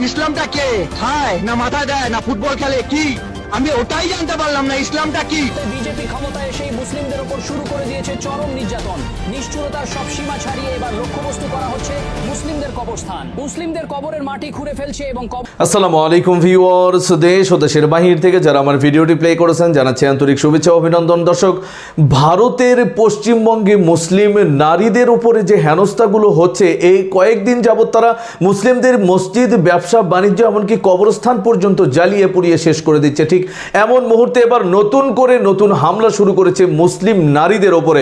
ইসলামটা কে? খায় না মাথায় দেয় না ফুটবল খেলে কি? আমি ওটাই জানতে পারলাম না ইসলামটা কি। বিজেপি ক্ষমতায় এসেই মুসলিমদের উপর শুরু করে দিয়েছে চরম নির্যাতন। নিষ্ঠুরতার সব সীমা ছাড়িয়ে এবার লক্ষ্যবস্তু করা হচ্ছে মুসলিমদের কবরস্থান। মুসলিমদের কবরের মাটি খুঁড়ে ফেলছে এবং আসসালামু আলাইকুম ভিউয়ার্স, দেশ ও দেশের বাহির থেকে যারা আমার ভিডিওটি প্লে করেছেন জানাচ্ছি আন্তরিক শুভেচ্ছা ও অভিনন্দন। দর্শক, ভারতের পশ্চিমবঙ্গে মুসলিম নারীদের উপরে যে হেনস্থাগুলো হচ্ছে, এই কয়েকদিন যাবৎ তারা মুসলিমদের মসজিদ, ব্যবসা বাণিজ্য, এমনকি কবরস্থান পর্যন্ত জ্বালিয়ে পুড়িয়ে শেষ করে দিচ্ছে। ঠিক এমন মুহূর্তে এবার নতুন হামলা শুরু করেছে মুসলিম নারীদের ওপরে।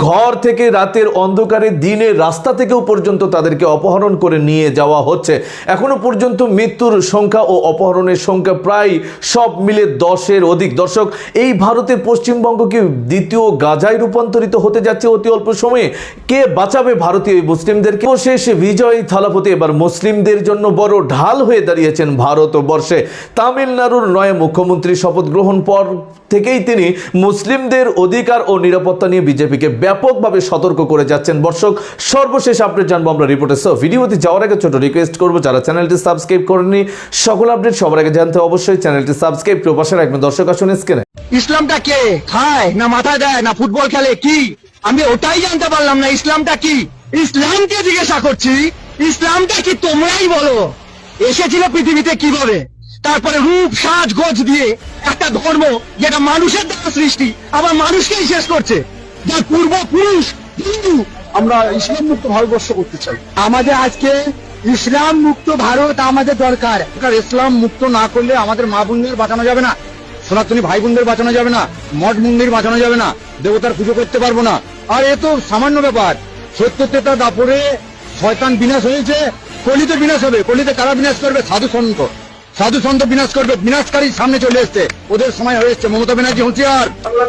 ঘর থেকে রাতের অন্ধকারে, দিনের রাস্তা থেকেও পর্যন্ত তাদেরকে অপহরণ করে নিয়ে যাওয়া হচ্ছে। এখনো পর্যন্ত মৃত্যুর সংখ্যা ও অপহরণের সংখ্যা প্রায় সব মিলে 10-এর অধিক। দর্শক, এই ভারতের পশ্চিমবঙ্গ কি দ্বিতীয় গাজায় রূপান্তরিত হতে যাচ্ছে অতি অল্প সময়ে? কে বাঁচাবে ভারতীয় মুসলিমদেরকে? শেষ বিজয় থালাপতি এবার মুসলিমদের জন্য বড় ঢাল হয়ে দাঁড়িয়েছেন ভারতবর্ষে। তামিলনাড়ুর নয় মুখ্যমন্ত্রী শপথ গ্রহণ পর থেকেই তিনি মুসলিমদের অধিকার ও নিরাপত্তা নিয়ে বিজেপিকে ব্যাপকভাবে সতর্ক করে যাচ্ছেন। দর্শক, সর্বশেষ আপডেট জানবো আমরা রিপোর্টে। সো ভিডিওতে যাওয়ার আগে ছোট রিকোয়েস্ট করবো, যারা চ্যানেলটি সাবস্ক্রাইব করেননি, সকল আপডেট সবার আগে জানতে অবশ্যই চ্যানেলটি সাবস্ক্রাইব করে পাশে রাখবেন। দর্শক, আসুন স্ক্রিনে। ইসলামটা কে? খায় না মাথায় দেয় না ফুটবল খেলে কি? আমি ওটাই জানতে পারলাম না ইসলামটা কি। ইসলামকে জিজ্ঞাসা করছি, ইসলামটা কি তোমরাই বলো। এসেছিল পৃথিবীতে কিভাবে? তারপরে রূপ সাজ গোজ দিয়ে একটা ধর্ম যেটা মানুষের দ্বারা সৃষ্টি আবার মানুষকেই শেষ করছে, যার পূর্বপুরুষ হিন্দু। আমরা ইসলাম মুক্ত ভারতবর্ষ করতে চাই। আমাদের আজকে ইসলাম মুক্ত ভারত আমাদের দরকার। ইসলাম মুক্ত না করলে আমাদের মা বোনদের বাঁচানো যাবে না, সনাতনী ভাই বোনদের বাঁচানো যাবে না, মঠ মন্দির বাঁচানো যাবে না, দেবতার পুজো করতে পারবো না। আর এ তো সামান্য ব্যাপার। ৭০টা দাপরে শয়তান বিনাশ হয়েছে, কলিতে বিনাশ হবে। কলিতে কারা বিনাশ করবে? সাধু সন্ত বিনাশ করবে। বিনাশকারী সামনে চলে এসছে, ওদের সময় হয়ে এসছে। মমতা ব্যানার্জি হুঁশিয়ার।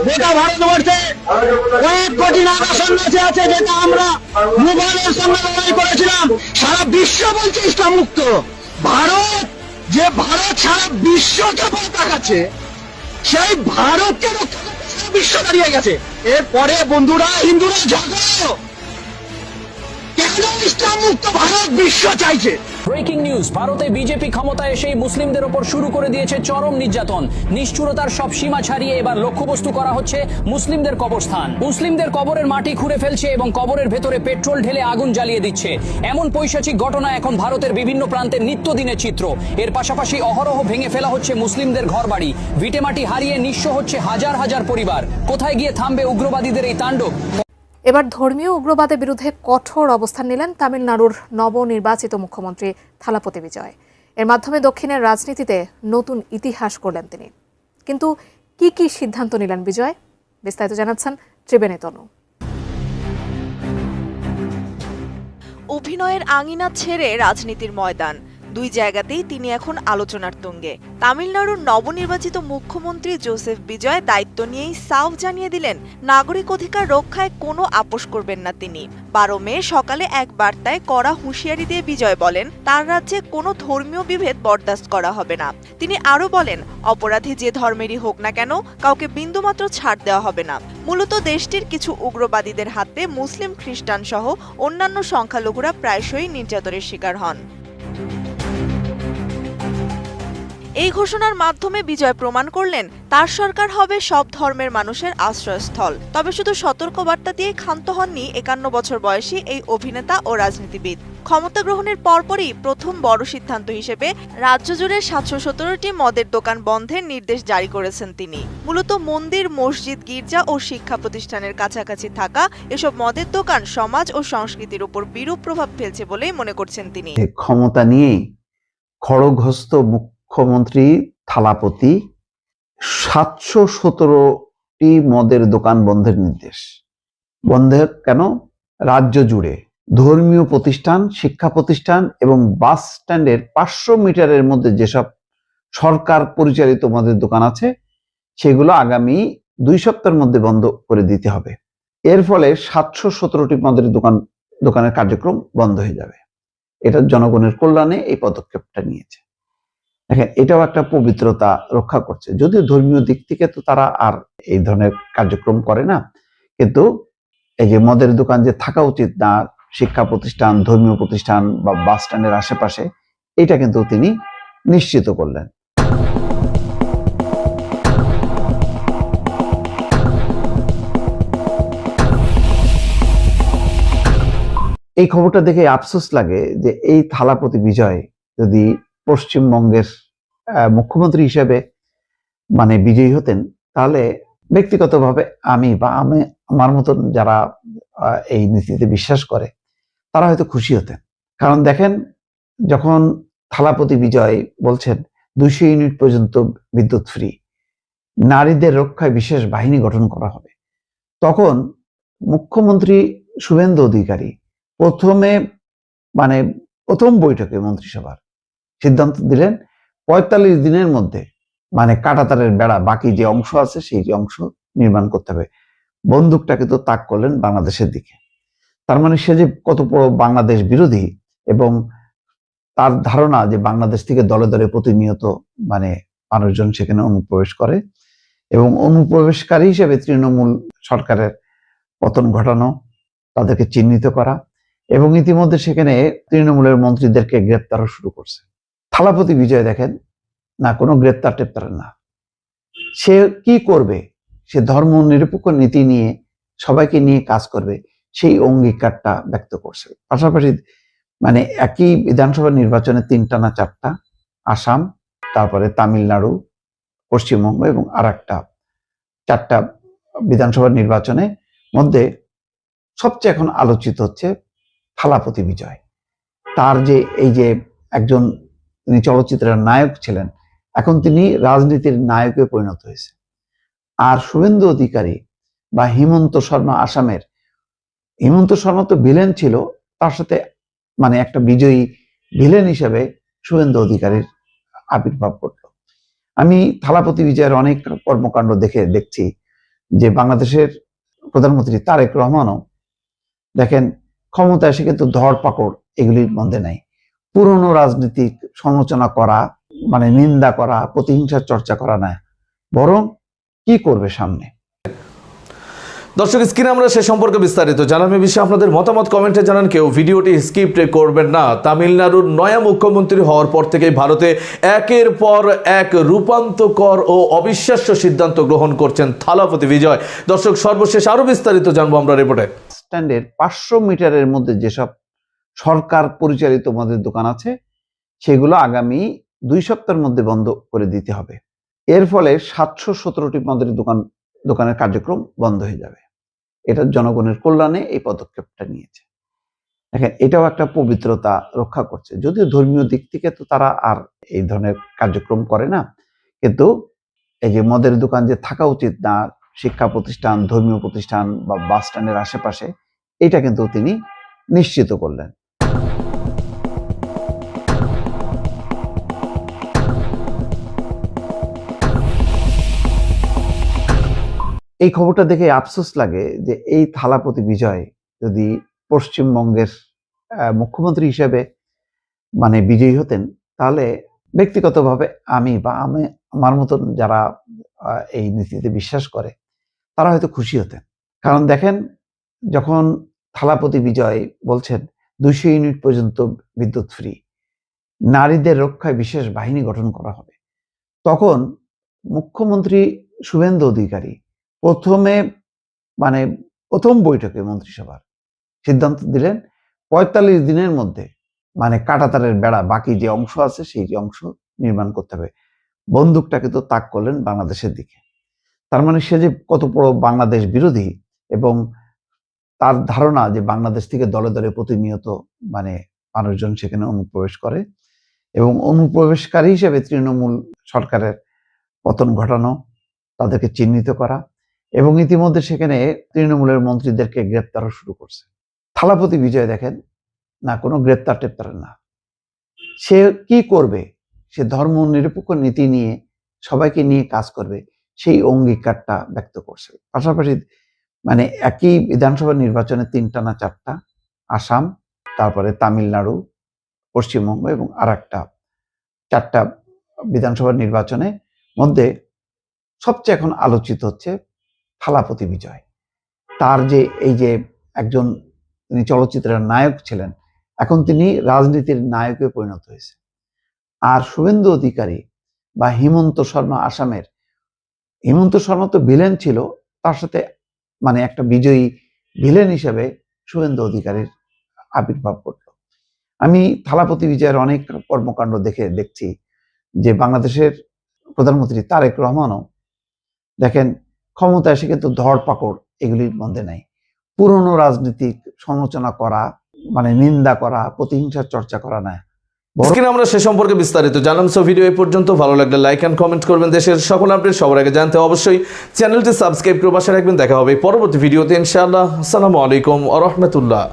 গোটা ভারতবর্ষে 1 কোটি নাগা সন্ন্যাসী আছে, যেটা আমরা মুঘলের সঙ্গে লড়াই করেছিলাম। সারা বিশ্ব বলছে ইসলাম মুক্ত ভারত। যে ভারত সারা বিশ্বকে পতাকাচ্ছে, সেই ভারতকে রক্ষা করতে সারা বিশ্ব দাঁড়িয়ে গেছে। এরপরে বন্ধুরা, হিন্দুরা জাগো, কেন ইসলাম মুক্ত ভারত বিশ্ব চাইছে? ব্রেকিং নিউজ, ভারতে বিজেপি ক্ষমতায় এসেই মুসলিমদের উপর শুরু করে দিয়েছে চরম নির্যাতন। নিষ্ঠুরতার সব সীমা ছাড়িয়ে এবার লক্ষ্যবস্তু করা হচ্ছে মুসলিমদের কবরস্থান। মুসলিমদের কবরের মাটি খুঁড়ে ফেলছে এবং কবরের ভেতরে পেট্রোল ঢেলে আগুন জ্বালিয়ে দিচ্ছে। এমন পৈশাচিক ঘটনা এখন ভারতের বিভিন্ন প্রান্তের নিত্যদিনের চিত্র। এর পাশাপাশি অহরহ ভেঙে ফেলা হচ্ছে মুসলিমদের ঘরবাড়ি, ভিটেমাটি হারিয়ে নিঃস্ব হচ্ছে হাজার হাজার পরিবার। কোথায় গিয়ে থামবে উগ্রবাদীদের এই তাণ্ডব? এবার ধর্মীয় উগ্রবাদের বিরুদ্ধে কঠোর অবস্থান নিলেন তামিলনাড়ুর নবনির্বাচিত মুখ্যমন্ত্রী থালাপতি বিজয়। এর মাধ্যমে দক্ষিণের রাজনীতিতে নতুন ইতিহাস করলেন তিনি। কিন্তু কি সিদ্ধান্ত নিলেন বিজয়? বিস্তারিত জানাচ্ছেন ত্রিবেণী তনু। অভিনয়ের আঙিনা ছেড়ে রাজনীতির ময়দান, দুই জায়গাতেই তিনি এখন আলোচনার তুঙ্গে। তামিলনাড়ুর নবনির্বাচিত মুখ্যমন্ত্রী জোসেফ বিজয় দায়িত্ব নিয়েই সাফ জানিয়ে দিলেন, নাগরিক অধিকার রক্ষায় কোনো আপোষ করবেন না তিনি। 12 মে সকালে এক বার্তায় কড়া হুঁশিয়ারি দিয়ে বিজয় বলেন, তার রাজ্যে কোনো ধর্মীয় বিভেদ বরদাস্ত করা হবে না। তিনি আরও বলেন, অপরাধী যে ধর্মেরই হোক না কেন, কাউকে বিন্দুমাত্র ছাড় দেওয়া হবে না। মূলত দেশটির কিছু উগ্রবাদীদের হাতে মুসলিম, খ্রিস্টান সহ অন্যান্য সংখ্যালঘুরা প্রায়শই নির্যাতনের শিকার হন। এই ঘোষণার মাধ্যমে বিজয় প্রমাণ করলেন, তার সরকার হবে সব ধর্মের মানুষের আশ্রয়স্থল। তবে শুধু সতর্কবার্তা দিয়ে ক্ষান্ত হননি 51 বছর বয়সী এই অভিনেতা ও রাজনীতিবিদ। ক্ষমতা গ্রহণের পরপরই প্রথম বড় সিদ্ধান্ত হিসেবে রাজ্য জুড়ে 717টি মদের দোকান বন্ধের নির্দেশ জারি করেছেন তিনি। মূলত মন্দির, মসজিদ, গির্জা ও শিক্ষা প্রতিষ্ঠানের কাছাকাছি থাকা এসব মদের দোকান সমাজ ও সংস্কৃতির উপর বিরূপ প্রভাব ফেলছে বলেই মনে করছেন তিনি। ক্ষমতা নিয়েই খড়গহস্ত মুখ্যমন্ত্রী থালাপতি 717টি মদের দোকান বন্ধের নির্দেশ। বন্ধের কেন? রাজ্য জুড়ে ধর্মীয় প্রতিষ্ঠান, শিক্ষা প্রতিষ্ঠান এবং বাস স্ট্যান্ডের 500 মিটারের মধ্যে যেসব সরকার পরিচালিত মদের দোকান আছে, সেগুলো আগামী 2 সপ্তাহের মধ্যে বন্ধ করে দিতে হবে। এর ফলে 717টি মদের দোকানের কার্যক্রম বন্ধ হয়ে যাবে। এটা জনগণের কল্যাণে এই পদক্ষেপটা নিয়েছে। দেখেন, এটাও একটা পবিত্রতা রক্ষা করছে। যদিও ধর্মীয় দিক থেকে তো তারা আর এই ধরনের কার্যক্রম করে না, কিন্তু এই যে মদের দোকান যে থাকা উচিত না শিক্ষা প্রতিষ্ঠান, ধর্মীয় প্রতিষ্ঠান বা বাস স্ট্যান্ডের আশেপাশে, এটা কিন্তু তিনি নিশ্চিত করলেন। এই খবরটা দেখে আফসোস লাগে যে এই থালাপতি বিজয় যদি পশ্চিমবঙ্গের মুখ্যমন্ত্রী হিসেবে মানে বিজয়ী হতেন, তাহলে ব্যক্তিগতভাবে আমি বা আমার মতন যারা এই নীতিতে বিশ্বাস করে তারা হয়তো খুশি হতেন। কারণ দেখেন, যখন থালাপতি বিজয় বলছেন 200 ইউনিট পর্যন্ত বিদ্যুৎ ফ্রি, নারীদের রক্ষায় বিশেষ বাহিনী গঠন করা হবে, তখন মুখ্যমন্ত্রী শুভেন্দু অধিকারী প্রথম বৈঠকে মন্ত্রিসভার সিদ্ধান্ত দিলেন 45 দিনের মধ্যে কাঁটাতারের বেড়া বাকি যে অংশ আছে সেই অংশ নির্মাণ করতে হবে। বন্দুকটাকে তো তাক করলেন বাংলাদেশের দিকে। তার মানে সে যে কত বড় বাংলাদেশ বিরোধী, এবং তার ধারণা যে বাংলাদেশ থেকে দলে দলে প্রতিনিয়ত মানুষজন সেখানে অনুপ্রবেশ করে, এবং অনুপ্রবেশকারী হিসেবে তৃণমূল সরকারের পতন ঘটানো, তাদেরকে চিহ্নিত করা, এবং ইতিমধ্যে সেখানে তৃণমূলের মন্ত্রীদেরকে গ্রেপ্তারও শুরু করছে। থালাপতি বিজয় দেখেন, না কোনো গ্রেপ্তার টেপ্তার না, সে কি করবে, সে ধর্ম নিরপেক্ষ নীতি নিয়ে সবাইকে নিয়ে কাজ করবে, সেই অঙ্গীকারটা ব্যক্ত করছে। পাশাপাশি একই বিধানসভা নির্বাচনে 3টা না 4টা, আসাম, তারপরে তামিলনাড়ু, পশ্চিমবঙ্গ এবং আর একটা 4টা বিধানসভা নির্বাচনে মধ্যে সবচেয়ে এখন আলোচিত হচ্ছে থালাপতি বিজয়। তার যে এই যে একজন তিনি চলচ্চিত্রের নায়ক ছিলেন, এখন তিনি রাজনীতির নায়কে পরিণত হয়েছে। আর শুভেন্দু অধিকারী বা হিমন্ত শর্মা, আসামের হিমন্ত শর্মা তো ভিলেন ছিল, তার সাথে একটা বিজয়ী ভিলেন হিসেবে শুভেন্দু অধিকারীর আবির্ভাব ঘটল। আমি থালাপতি বিজয়ের অনেক কর্মকাণ্ড দেখছি যে বাংলাদেশের প্রধানমন্ত্রী তারেক রহমানও দেখেন ক্ষমতা এসে কিন্তু ধরপাকড় এগুলির মধ্যে নাই। পুরনো রাজনীতিক সমালোচনা করা, নিন্দা করা, প্রতিহিংসার চর্চা করা না, বরং কি করবে সামনে। দর্শক, স্ক্রিনে আমরা সে সম্পর্কে বিস্তারিত জানাবে বিষয়ে আপনাদের মতামত কমেন্টে জানান। কেউ ভিডিওটি স্কিপ করবেন না। তামিলনাড়ুর নয়া মুখ্যমন্ত্রী হওয়ার পর থেকেই ভারতে একের পর এক রূপান্তকর ও অবিশ্বাস্য সিদ্ধান্ত গ্রহণ করছেন থালাপতি বিজয়। দর্শক, সর্বশেষ আরো বিস্তারিত জানবো আমরা রিপোর্টে। স্ট্যান্ডের 500 মিটারের মধ্যে যেসব সরকার পরিচালিত মদের দোকান আছে, সেগুলো আগামী 2 সপ্তাহের মধ্যে বন্ধ করে দিতে হবে। এর ফলে 717টি মদের দোকানের কার্যক্রম বন্ধ হয়ে যাবে। এটা জনগণের কল্যাণে এই পদক্ষেপটা নিয়েছে। দেখেন, এটাও একটা পবিত্রতা রক্ষা করছে। যদিও ধর্মীয় দিক থেকে তো তারা আর এই ধরনের কার্যক্রম করে না, কিন্তু এই যে মদের দোকান যে থাকা উচিত না শিক্ষা প্রতিষ্ঠান, ধর্মীয় প্রতিষ্ঠান বা বাস স্ট্যান্ডের আশেপাশে, এটা কিন্তু তিনি নিশ্চিত করলেন। এই খবরটা দেখে আফসোস লাগে যে এই থালাপতি বিজয় যদি পশ্চিমবঙ্গের মুখ্যমন্ত্রী হিসেবে বিজয়ী হতেন, তাহলে ব্যক্তিগতভাবে আমি বা আমার মতন যারা এই নীতিতে বিশ্বাস করে তারা হয়তো খুশি হতেন। কারণ দেখেন, যখন থালাপতি বিজয় বলছেন 200 ইউনিট পর্যন্ত বিদ্যুৎ ফ্রি, নারীদের রক্ষায় বিশেষ বাহিনী গঠন করা হবে, তখন মুখ্যমন্ত্রী শুভেন্দু অধিকারী প্রথম বৈঠকে মন্ত্রিসভার সিদ্ধান্ত দিলেন 45 দিনের মধ্যে কাঁটাতারের বেড়া বাকি যে অংশ আছে সেই অংশ নির্মাণ করতে হবে। বন্দুকটাকে তো তাক করলেন বাংলাদেশের দিকে। তার মানে সে যে কত বড় বাংলাদেশ বিরোধী, এবং তার ধারণা যে বাংলাদেশ থেকে দলে দলে প্রতিনিয়ত মানুষজন সেখানে অনুপ্রবেশ করে, এবং অনুপ্রবেশকারী হিসেবে তৃণমূল সরকারের পতন ঘটানো, তাদেরকে চিহ্নিত করা, এবং ইতিমধ্যে সেখানে তৃণমূলের মন্ত্রীদেরকে গ্রেপ্তারও শুরু করছে। থালাপতি বিজয় দেখেন, না কোনো গ্রেপ্তার টেপ্তার না, সে কি করবে, সে ধর্ম নিরপেক্ষ নীতি নিয়ে সবাইকে নিয়ে কাজ করবে, সেই অঙ্গীকারটা ব্যক্ত করছে। পাশাপাশি একই বিধানসভা নির্বাচনে 3টা না 4টা, আসাম, তারপরে তামিলনাড়ু, পশ্চিমবঙ্গ এবং আর একটা 4টা বিধানসভা নির্বাচনে মধ্যে সবচেয়ে এখন আলোচিত হচ্ছে থালাপতি বিজয়। তার যে এই যে একজন তিনি চলচ্চিত্রের নায়ক ছিলেন, এখন তিনি রাজনীতির নায়কে পরিণত হয়েছে। আর শুভেন্দু অধিকারী বা হিমন্ত শর্মা আসামের, হিমন্ত শর্মা তো ভিলেন ছিল, তার সাথে মানে একটা বিজয়ী ভিলেন হিসেবে শুভেন্দু অধিকারীর আবির্ভাব ঘটলো। আমি থালাপতি বিজয়ের অনেক কর্মকাণ্ড দেখছি যে বাংলাদেশের প্রধানমন্ত্রী তারেক রহমানও দেখেন ক্ষমতা এসে কিন্তু ধরপাকড় এগুলির মধ্যে নাই। পুরনো রাজনীতিক সমালোচনা করা, মানে নিন্দা করা, প্রতিহিংসার চর্চা করা না। স্ক্রিনে আমরা সে সম্পর্কে বিস্তারিত জানলাম। সো ভিডিও এই পর্যন্ত, ভালো লাগলে লাইক এন্ড কমেন্ট করবেন। দেশের সকল আপডেট সবার আগে জানতে অবশ্যই চ্যানেলটি সাবস্ক্রাইব করে পাশে রাখবেন। দেখা হবে পরবর্তী ভিডিওতে ইনশাআল্লাহ। আসসালামু আলাইকুম ওয়া রাহমাতুল্লাহ।